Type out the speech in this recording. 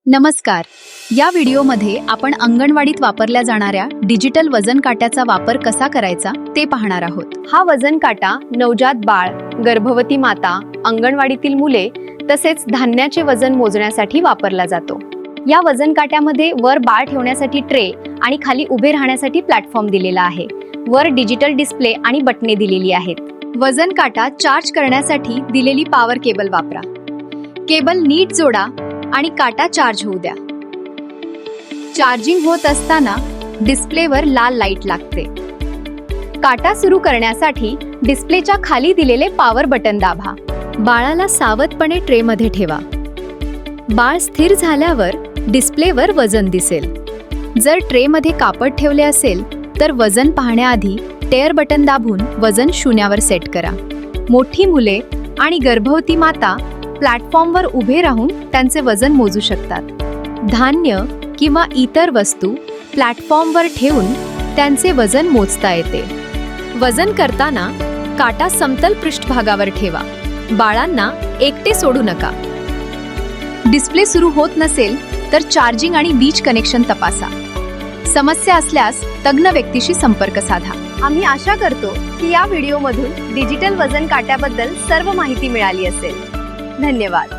नमस्कार. या व्हिडिओमध्ये आपण अंगणवाडीत वापरल्या जाणाऱ्या डिजिटल वजन काट्याचा वापर कसा करायचा ते पाहणार आहोत. हा वजन काटा नवजात बाळ, गर्भवती माता, अंगणवाडीतील मुले तसेच धान्याचे वजन मोजण्यासाठी वापरला जातो. या वजन काट्यामध्ये वर बाळ ठेवण्यासाठी ट्रे आणि खाली उभे राहण्यासाठी प्लॅटफॉर्म दिलेला आहे. वर डिजिटल डिस्प्ले आणि बटणे दिलेली आहेत. वजन काटा चार्ज करण्यासाठी दिलेली पॉवर केबल वापरा. केबल नीट जोडा आणि काटा चार्ज होऊ द्या. चार्जिंग होत असताना डिस्प्लेवर लाल लाईट लागते. काटा सुरू करण्यासाठी डिस्प्लेच्या खाली दिलेले पॉवर बटन दाबा. बाळाला सावधपणे ट्रेमध्ये ठेवा. बाळ स्थिर झाल्यावर डिस्प्लेवर वजन दिसेल. जर ट्रेमध्ये कापड ठेवले असेल तर वजन पाहण्याआधी टेअर बटन दाबून वजन शून्यावर सेट करा. मोठी मुले आणि गर्भवती माता प्लॅटफॉर्मवर उभे राहून त्यांचे वजन मोजू शकतात. धान्य किंवा इतर वस्तू प्लॅटफॉर्मवर ठेवून त्यांचे वजन मोजता येते. वजन करताना काटा समतल पृष्ठभागावर ठेवा. बाळांना एकटे सोडू नका. डिस्प्ले सुरू होत नसेल तर चार्जिंग आणि वीज कनेक्शन तपासा. समस्या असल्यास तज्ञ व्यक्तीशी संपर्क साधा. आम्ही आशा करतो की या व्हिडिओमधून डिजिटल वजन काट्याबद्दल सर्व माहिती मिळाली असेल. धन्यवाद.